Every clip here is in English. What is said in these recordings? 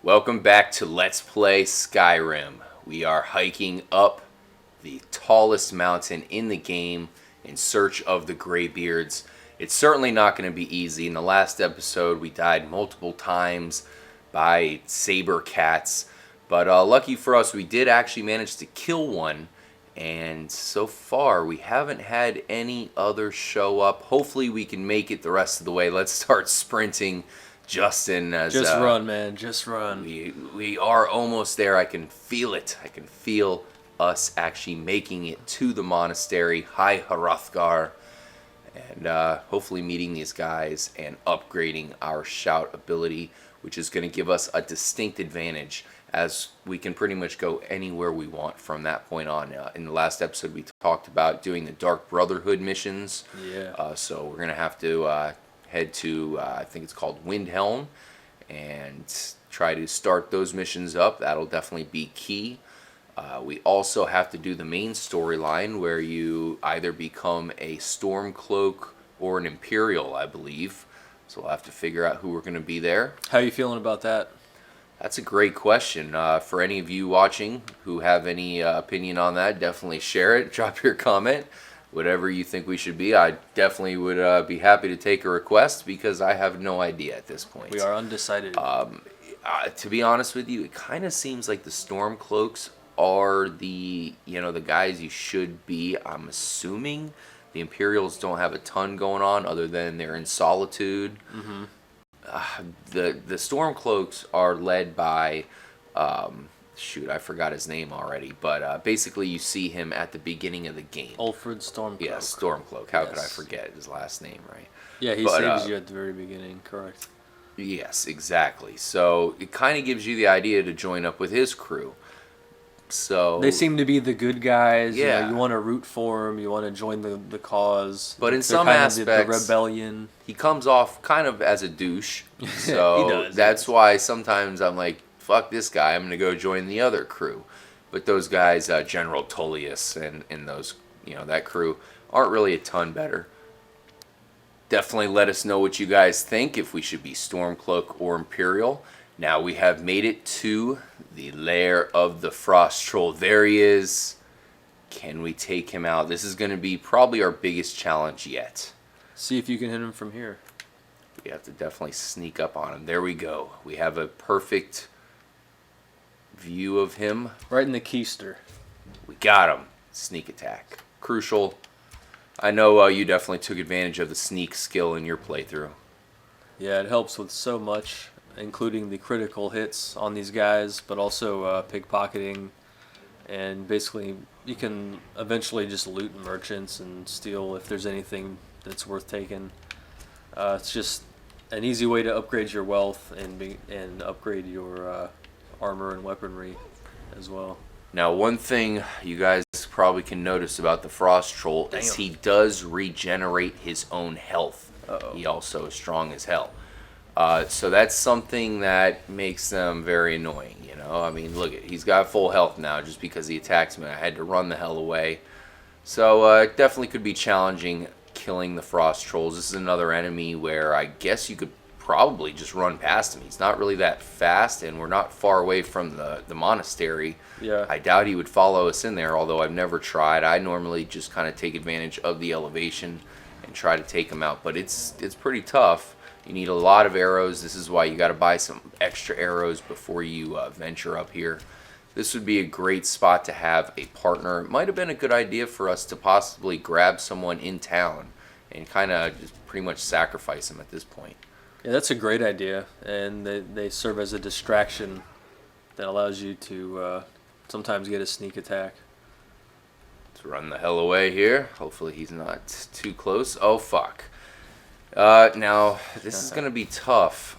Welcome back to Let's Play Skyrim. We are hiking up the tallest mountain in the game in search of the Greybeards. It's certainly not going to be easy. In the last episode, we died multiple times by saber cats. But lucky for us, we did actually manage to kill one. And so far, we haven't had any others show up. Hopefully, we can make it the rest of the way. Let's start sprinting. Justin, just run, man. Just run. We are almost there. I can feel it. I can feel us actually making it to the monastery. Hi, Hrothgar. And hopefully meeting these guys and upgrading our shout ability, which is going to give us a distinct advantage as we can pretty much go anywhere we want from that point on. In the last episode, we talked about doing the Dark Brotherhood missions. Yeah. So we're going to have to head to, I think it's called Windhelm, and try to start those missions up. That'll definitely be key. We also have to do the main storyline where you either become a Stormcloak or an Imperial, I believe. So we'll have to figure out who we're going to be there. How are you feeling about that? That's a great question. For any of you watching who have any opinion on that, definitely share it. Drop your comment. Whatever you think we should be, I definitely would be happy to take a request because I have no idea at this point. We are undecided. To be honest with you, it kind of seems like the Stormcloaks are the guys you should be. I'm assuming the Imperials don't have a ton going on other than they're in solitude. Mm-hmm. The Stormcloaks are led by. Shoot, I forgot his name already, but basically you see him at the beginning of the game. Ulfred Stormcloak. Yeah, Stormcloak. How could I forget his last name, right? Yeah, he saves you at the very beginning, correct. Yes, exactly. So it kind of gives you the idea to join up with his crew. So they seem to be the good guys. Yeah. You want to root for them. You want to join the cause. But in They're some kind aspects, of the rebellion. He comes off kind of as a douche. So He does, that's why sometimes I'm like, fuck this guy, I'm going to go join the other crew. But those guys, General Tullius and those, that crew, aren't really a ton better. Definitely let us know what you guys think, if we should be Stormcloak or Imperial. Now we have made it to the lair of the Frost Troll. There he is. Can we take him out? This is going to be probably our biggest challenge yet. See if you can hit him from here. We have to definitely sneak up on him. There we go. We have a perfect view of him. Right in the keister. We got him. Sneak attack. Crucial. I know you definitely took advantage of the sneak skill in your playthrough. Yeah, it helps with so much, including the critical hits on these guys, but also pickpocketing. And basically, you can eventually just loot merchants and steal if there's anything that's worth taking. It's just an easy way to upgrade your wealth and upgrade your armor and weaponry as well. Now, one thing you guys probably can notice about the Frost Troll is he does regenerate his own health. Uh-oh. He also is strong as hell. So that's something that makes them very annoying, I mean, look, he's got full health now just because he attacked me. I had to run the hell away. So it definitely could be challenging killing the Frost Trolls. This is another enemy where I guess you could probably just run past him. He's not really that fast, and we're not far away from the monastery. Yeah. I doubt he would follow us in there, although I've never tried. I normally just kind of take advantage of the elevation and try to take him out, but it's pretty tough. You need a lot of arrows. This is why you got to buy some extra arrows before you venture up here. This would be a great spot to have a partner. It might have been a good idea for us to possibly grab someone in town and kind of just pretty much sacrifice him at this point. Yeah, that's a great idea, and they serve as a distraction that allows you to sometimes get a sneak attack. Let's run the hell away here. Hopefully he's not too close. Oh, fuck. Now, this is going to be tough.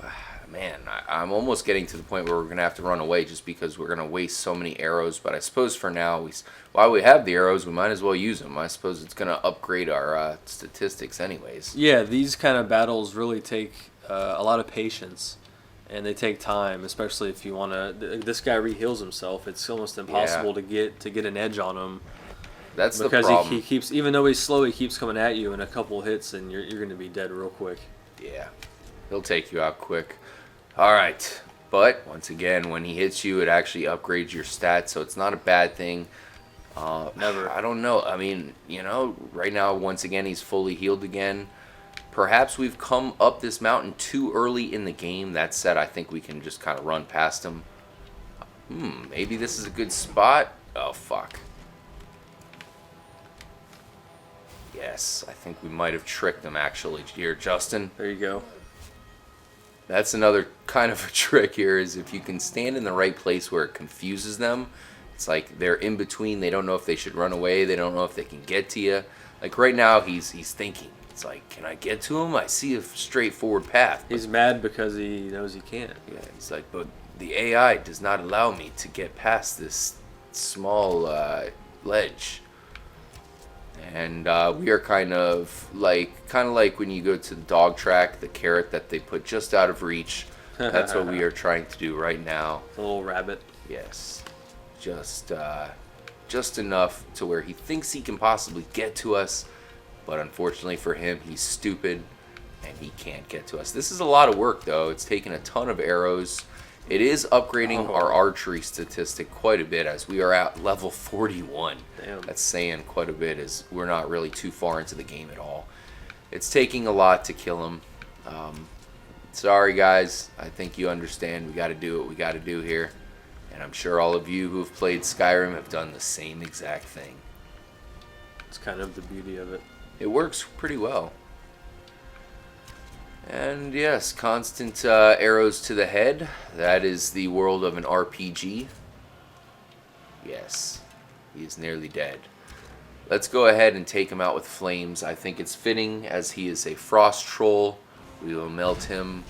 Man, I'm almost getting to the point where we're going to have to run away just because we're going to waste so many arrows. But I suppose for now, while we have the arrows, we might as well use them. I suppose it's going to upgrade our statistics anyways. Yeah, these kind of battles really take a lot of patience, and they take time, especially if you want to. This guy re-heals himself. It's almost impossible to get an edge on him. That's the problem. Because he keeps, even though he's slow, he keeps coming at you in a couple hits, and you're going to be dead real quick. Yeah, he'll take you out quick. All right, But once again, when he hits you, it actually upgrades your stats, so it's not a bad thing. Never. I don't know. I mean, right now, once again, he's fully healed again. Perhaps we've come up this mountain too early in the game. That said, I think we can just kind of run past him. Maybe this is a good spot. Oh, fuck. Yes, I think we might have tricked him, actually, here, Justin. There you go. That's another kind of a trick here, is if you can stand in the right place where it confuses them. It's like they're in between. They don't know if they should run away. They don't know if they can get to you. Like right now, he's thinking. It's like, can I get to him? I see a straightforward path. He's mad because he knows he can't. Yeah, he's like, but the AI does not allow me to get past this small ledge. And we are kind of like when you go to the dog track, the carrot that they put just out of reach. That's what we are trying to do right now. The little rabbit. Yes, just enough to where he thinks he can possibly get to us, but unfortunately for him, he's stupid and he can't get to us. This is a lot of work, though. It's taken a ton of arrows. It is upgrading our archery statistic quite a bit, as we are at level 41. Damn. That's saying quite a bit, as we're not really too far into the game at all. It's taking a lot to kill him. Sorry, guys. I think you understand. We got to do what we got to do here. And I'm sure all of you who have played Skyrim have done the same exact thing. It's kind of the beauty of it. It works pretty well. And yes, constant arrows to the head. That is the world of an RPG. Yes, he is nearly dead. Let's go ahead and take him out with flames. I think it's fitting, as he is a frost troll. We will melt him.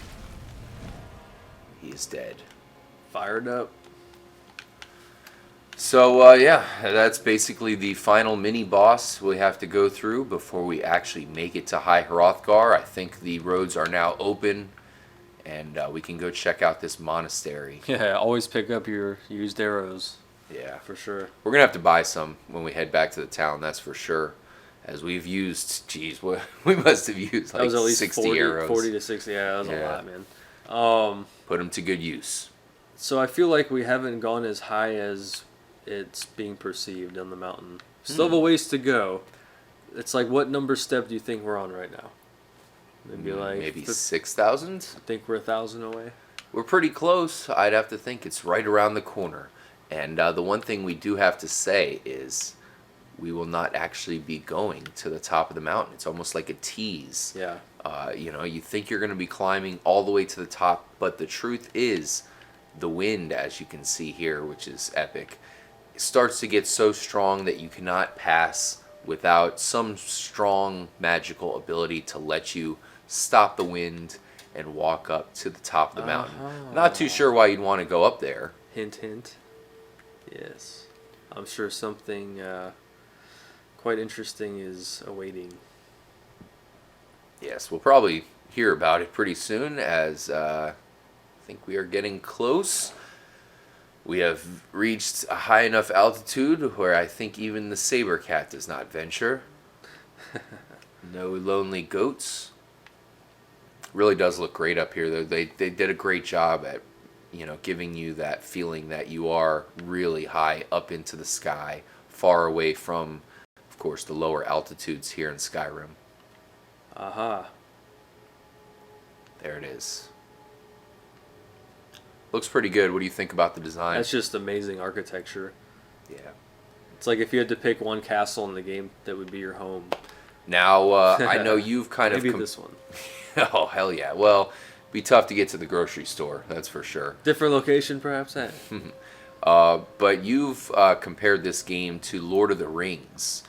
He is dead. Fired up. So, yeah, that's basically the final mini-boss we have to go through before we actually make it to High Hrothgar. I think the roads are now open, and we can go check out this monastery. Yeah, always pick up your used arrows. Yeah. For sure. We're going to have to buy some when we head back to the town, that's for sure. As we've used, geez, we must have used like that was at least 60 40, arrows. 40 to 60, yeah, that was a lot, man. Put them to good use. So I feel like we haven't gone as high as it's being perceived on the mountain. Still have a ways to go. It's like, what number step do you think we're on right now? Maybe 6,000? I think we're 1,000 away. We're pretty close. I'd have to think it's right around the corner. And the one thing we do have to say is we will not actually be going to the top of the mountain. It's almost like a tease. Yeah. You think you're going to be climbing all the way to the top, but the truth is the wind, as you can see here, which is epic, starts to get so strong that you cannot pass without some strong magical ability to let you stop the wind and walk up to the top of the mountain. Not too sure why you'd want to go up there. Hint, hint. Yes. I'm sure something quite interesting is awaiting. Yes, we'll probably hear about it pretty soon, as I think we are getting close. We have reached a high enough altitude where I think even the saber cat does not venture. No lonely goats. Really does look great up here, though. They did a great job at, giving you that feeling that you are really high up into the sky, far away from, of course, the lower altitudes here in Skyrim. Aha. There it is. Looks pretty good. What do you think about the design? That's just amazing architecture. Yeah. It's like if you had to pick one castle in the game that would be your home. Now, I know you've kind of... Maybe this one. Oh, hell yeah. Well, it'd be tough to get to the grocery store, that's for sure. Different location, perhaps? But you've compared this game to Lord of the Rings.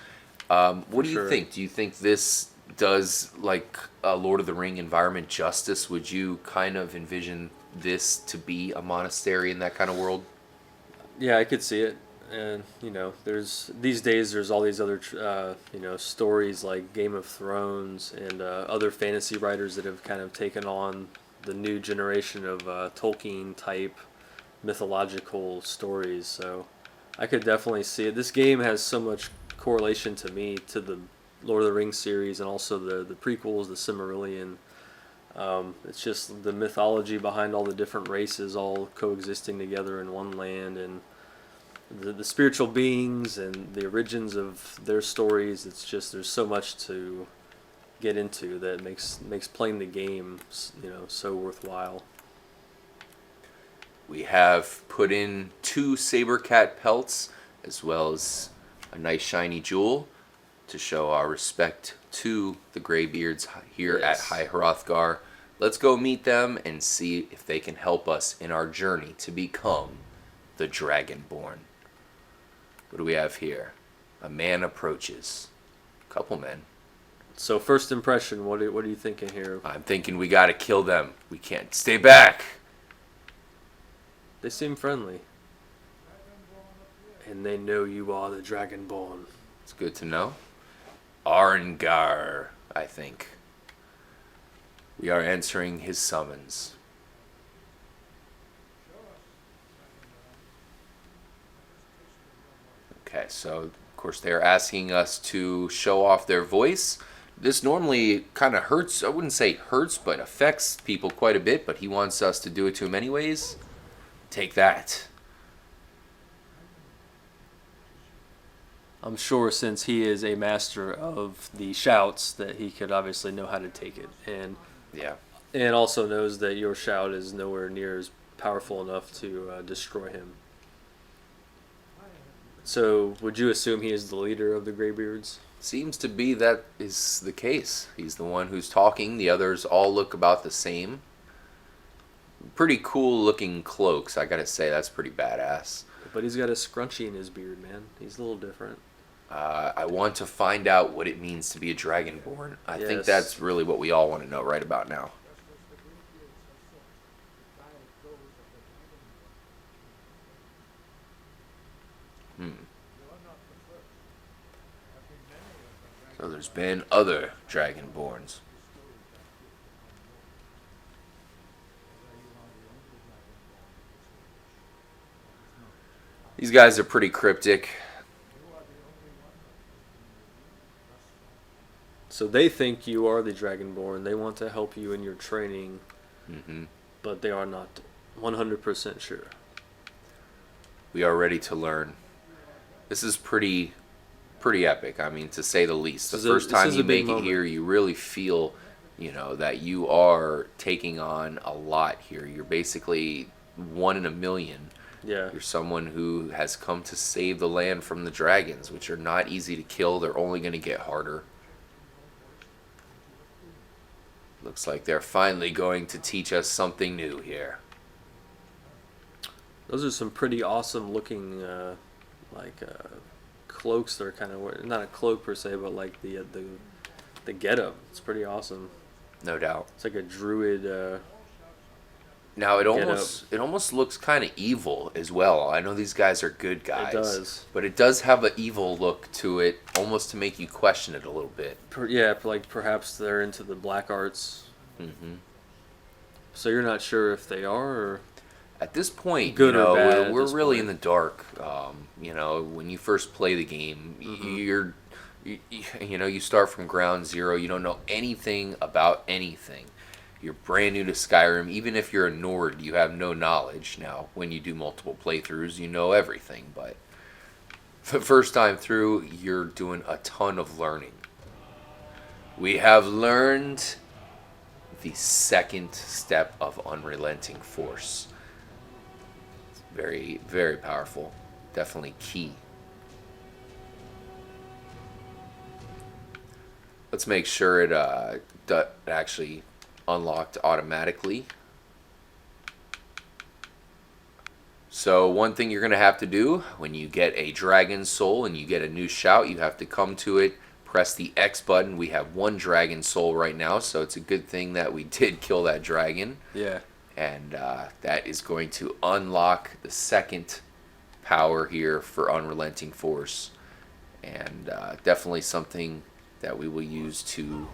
What do you think? Do you think this does, like, a Lord of the Ring environment justice? Would you kind of envision this to be a monastery in that kind of world? Yeah, I could see it. And these days there's all these other stories like Game of Thrones and other fantasy writers that have kind of taken on the new generation of Tolkien type mythological stories. So I could definitely see it. This game has so much correlation to me to the Lord of the Rings series, and also the prequels, the Silmarillion. It's just the mythology behind all the different races all coexisting together in one land, and the spiritual beings and the origins of their stories. It's just there's so much to get into that makes playing the game, so worthwhile. We have put in 2 saber cat pelts as well as a nice shiny jewel to show our respect to the Greybeards here at Yes. High Hrothgar. Let's go meet them and see if they can help us in our journey to become the Dragonborn. What do we have here? A man approaches. Couple men. So first impression, what are you thinking here? I'm thinking we gotta kill them. We can't stay back. They seem friendly. And they know you are the Dragonborn. It's good to know. Arngar, I think. We are answering his summons. Okay, so of course they're asking us to show off their voice. This normally kind of hurts, I wouldn't say hurts, but affects people quite a bit, but he wants us to do it to him anyways. Take that. I'm sure since he is a master of the shouts that he could obviously know how to take it, Yeah. and also knows that your shout is nowhere near as powerful enough to destroy him. So would you assume he is the leader of the Greybeards? Seems to be that is the case. He's the one who's talking. The others all look about the same. Pretty cool looking cloaks, I gotta say. That's pretty badass. But he's got a scrunchie in his beard, man. He's a little different. I want to find out what it means to be a Dragonborn. I think Yes. that's really what we all want to know right about now. So there's been other Dragonborns. These guys are pretty cryptic. So they think you are the Dragonborn. They want to help you in your training, but they are not 100% sure. We are ready to learn. This is pretty epic. I mean, to say the least. The first time you make it here, you really feel, that you are taking on a lot here. You're basically one in a million. Yeah. You're someone who has come to save the land from the dragons, which are not easy to kill. They're only going to get harder. Looks like they're finally going to teach us something new here. Those are some pretty awesome looking, cloaks. They're kind of not a cloak per se, but like the getup. It's pretty awesome. No doubt. It's like a druid. Now it almost looks kind of evil as well. I know these guys are good guys. It does. But it does have an evil look to it, almost to make you question it a little bit. Like perhaps they're into the black arts. Mm-hmm. So you're not sure if they are, or At this point, good or bad. we're really in the dark. When you first play the game, you start from ground zero. You don't know anything about anything. You're brand new to Skyrim. Even if you're a Nord, you have no knowledge. Now, when you do multiple playthroughs, you know everything. But the first time through, you're doing a ton of learning. We have learned the second step of unrelenting force. It's very, very powerful. Definitely key. Let's make sure it actually unlocked automatically. So one thing you're going to have to do when you get a dragon soul and you get a new shout, you have to come to it, press the X button. We have one dragon soul right now, so it's a good thing that we did kill that dragon. Yeah. And that is going to unlock the second power here for unrelenting force. And definitely something that we will use to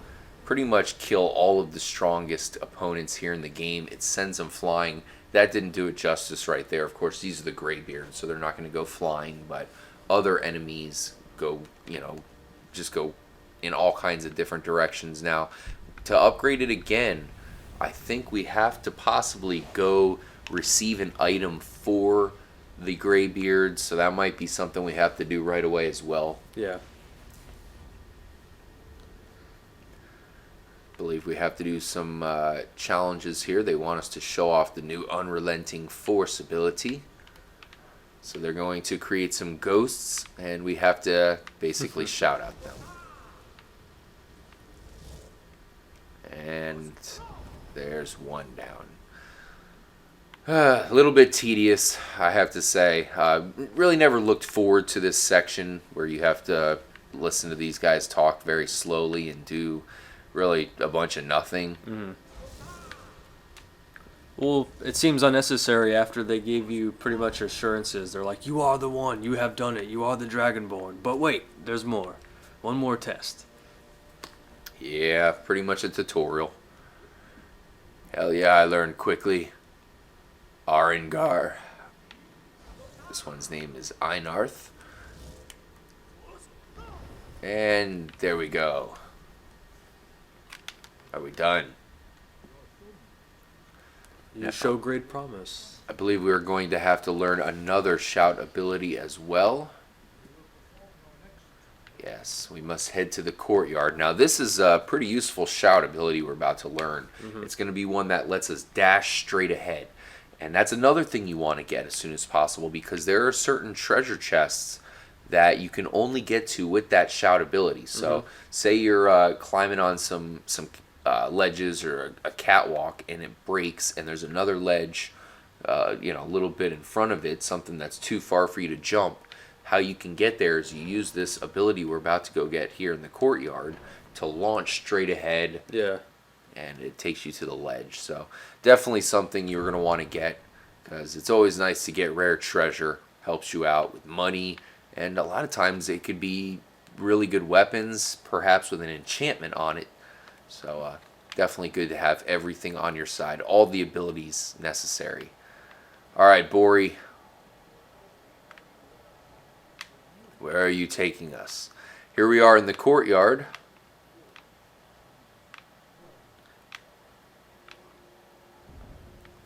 pretty much kill all of the strongest opponents here in the game. It sends them flying. That didn't do it justice right there. Of course, these are the Greybeards, so they're not going to go flying, but other enemies go, just go in all kinds of different directions. Now, to upgrade it again, I think we have to possibly go receive an item for the Greybeards, so that might be something we have to do right away as well. Yeah. I believe we have to do some challenges here. They want us to show off the new Unrelenting Force ability. So they're going to create some ghosts, and we have to basically shout at them. And there's one down. A little bit tedious, I have to say. Really never looked forward to this section where you have to listen to these guys talk very slowly and do really a bunch of nothing. Mm-hmm. Well, it seems unnecessary after they gave you pretty much assurances. They're like, you are the one, you have done it, you are the Dragonborn. But wait, there's more. One more test. Yeah, pretty much a tutorial. Hell yeah, I learned quickly. Arengar. This one's name is Einarth. And there we go. Are we done? You show great promise. I believe we're going to have to learn another shout ability as well. Yes, we must head to the courtyard. Now this is a pretty useful shout ability we're about to learn. Mm-hmm. It's going to be one that lets us dash straight ahead. And that's another thing you want to get as soon as possible, because there are certain treasure chests that you can only get to with that shout ability. So say you're climbing on some ledges or a catwalk and it breaks, and there's another ledge a little bit in front of it, something that's too far for you to jump. How you can get there is you use this ability we're about to go get here in the courtyard to launch straight ahead. Yeah. And it takes you to the ledge. So definitely something you're going to want to get, because it's always nice to get rare treasure. Helps you out with money, and a lot of times it could be really good weapons, perhaps with an enchantment on it. So definitely good to have everything on your side, all the abilities necessary. All right, Bori. Where are you taking us? Here we are in the courtyard.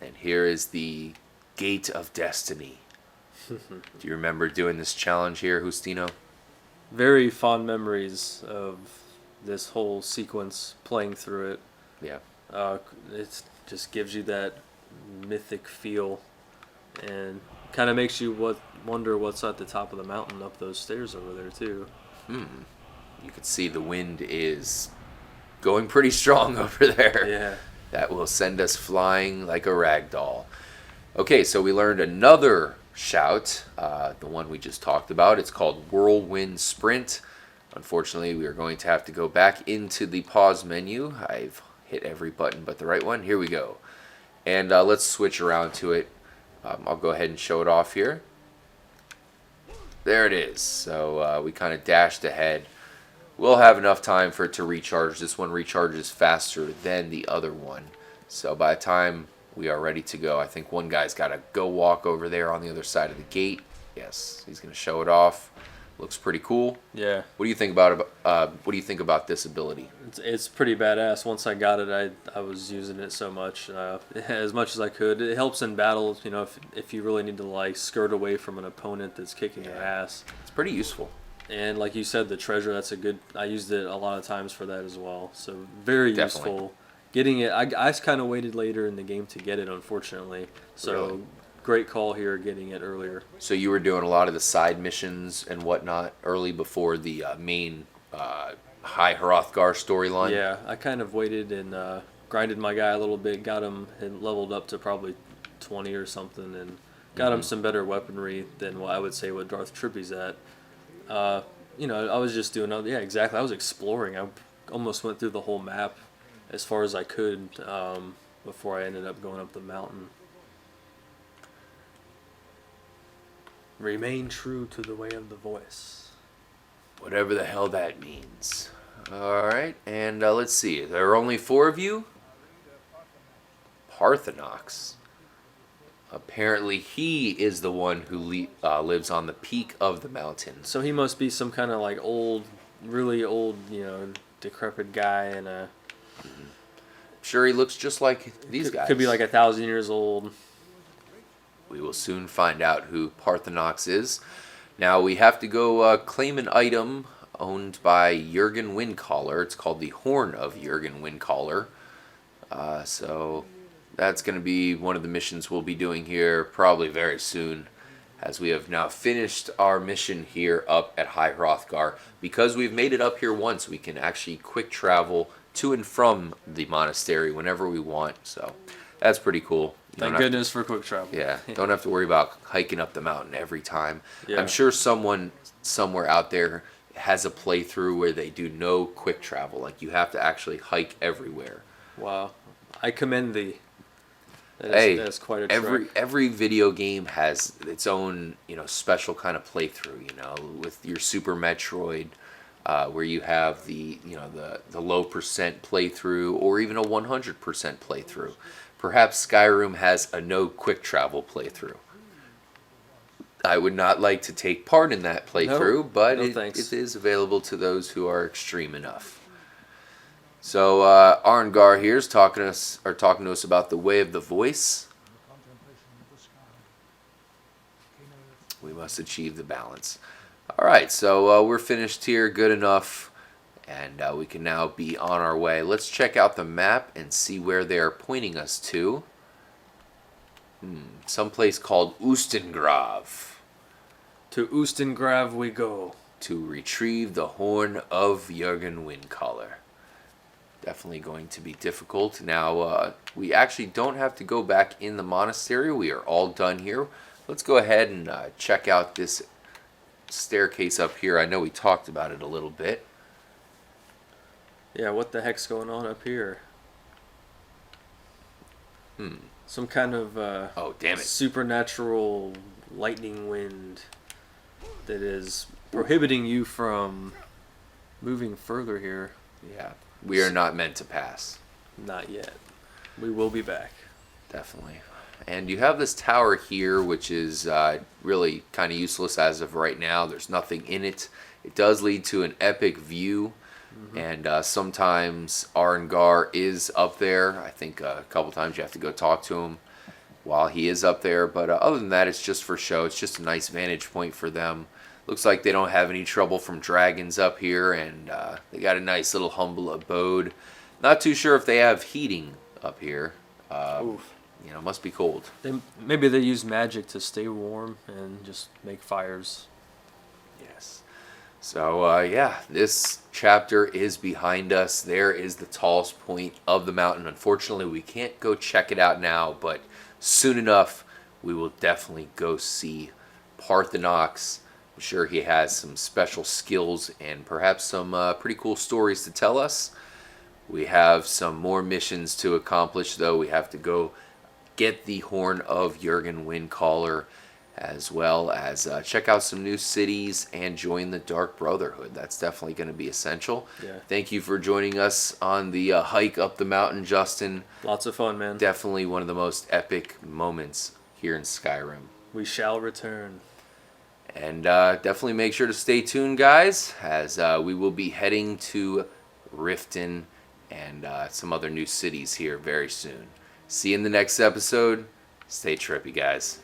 And here is the Gate of Destiny. Do you remember doing this challenge here, Justino? Very fond memories of this whole sequence, playing through it. Yeah. It just gives you that mythic feel, and kind of makes you wonder what's at the top of the mountain up those stairs over there too. You can see the wind is going pretty strong over there. Yeah. That will send us flying like a rag doll. Okay, so we learned another shout, the one we just talked about. It's called Whirlwind Sprint. Unfortunately, we are going to have to go back into the pause menu. I've hit every button but the right one. Here we go. And let's switch around to it. I'll go ahead and show it off here. There it is. So we kind of dashed ahead. We'll have enough time for it to recharge. This one recharges faster than the other one. So by the time we are ready to go, I think one guy's got to go walk over there on the other side of the gate. Yes, he's going to show it off. Looks pretty cool. Yeah. What do you think about this ability? It's pretty badass. Once I got it, I was using it so much, as much as I could. It helps in battles, if you really need to like skirt away from an opponent that's kicking your ass. It's pretty useful. And like you said, the treasure, I used it a lot of times for that as well. So very Definitely. useful. Getting it, I kind of waited later in the game to get it, unfortunately. So Really? Great call here, getting it earlier. So you were doing a lot of the side missions and whatnot early before the main High Hrothgar storyline? Yeah, I kind of waited and grinded my guy a little bit, got him and leveled up to probably 20 or something, and got him some better weaponry than what I would say what Darth Trippy's at. I was just doing, yeah, exactly. I was exploring. I almost went through the whole map as far as I could before I ended up going up the mountain. Remain true to the way of the voice. Whatever the hell that means. Alright, and let's see. There are only 4 of you? Parthenox. Apparently he is the one who lives on the peak of the mountain. So he must be some kind of like old, really old, decrepit guy, and sure he looks just like these guys. Could be like 1,000 years old. We will soon find out who Parthenox is. Now we have to go claim an item owned by Jurgen Windcaller. It's called the Horn of Jurgen Windcaller. So that's going to be one of the missions we'll be doing here probably very soon, as we have now finished our mission here up at High Hrothgar. Because we've made it up here once, we can actually quick travel to and from the monastery whenever we want. So that's pretty cool. Thank goodness for quick travel. Yeah, don't have to worry about hiking up the mountain every time. Yeah. I'm sure someone somewhere out there has a playthrough where they do no quick travel. Like, you have to actually hike everywhere. Wow. I commend thee. That's quite a every trek. every video game has its own, special kind of playthrough, with your Super Metroid, where you have the low percent playthrough, or even a 100% playthrough. Perhaps Skyrim has a no quick travel playthrough. I would not like to take part in that playthrough, but it is available to those who are extreme enough. So Arngar here is talking to us about the way of the voice. We must achieve the balance. All right, so we're finished here, good enough. And we can now be on our way. Let's check out the map and see where they are pointing us to. Someplace called Ustengrav. To Ustengrav we go. To retrieve the Horn of Jurgen Windcaller. Definitely going to be difficult. Now, we actually don't have to go back in the monastery. We are all done here. Let's go ahead and check out this staircase up here. I know we talked about it a little bit. Yeah, what the heck's going on up here? Some kind of oh, damn it. Supernatural lightning wind that is prohibiting you from moving further here. Yeah, we are not meant to pass. Not yet. We will be back. Definitely. And you have this tower here, which is really kind of useless as of right now. There's nothing in it. It does lead to an epic view. And sometimes Arngar is up there. I think a couple times you have to go talk to him while he is up there. But other than that, it's just for show. It's just a nice vantage point for them. Looks like they don't have any trouble from dragons up here. And they got a nice little humble abode. Not too sure if they have heating up here. Must be cold. Maybe they use magic to stay warm and just make fires. Yes. So, this chapter is behind us. There is the tallest point of the mountain. Unfortunately, we can't go check it out now, but soon enough, we will definitely go see Parthenox. I'm sure he has some special skills and perhaps some pretty cool stories to tell us. We have some more missions to accomplish, though. We have to go get the Horn of Jurgen Windcaller, as well as check out some new cities and join the Dark Brotherhood. That's definitely going to be essential. Yeah. Thank you for joining us on the hike up the mountain, Justin. Lots of fun, man. Definitely one of the most epic moments here in Skyrim. We shall return. And definitely make sure to stay tuned, guys, as we will be heading to Riften and some other new cities here very soon. See you in the next episode. Stay trippy, guys.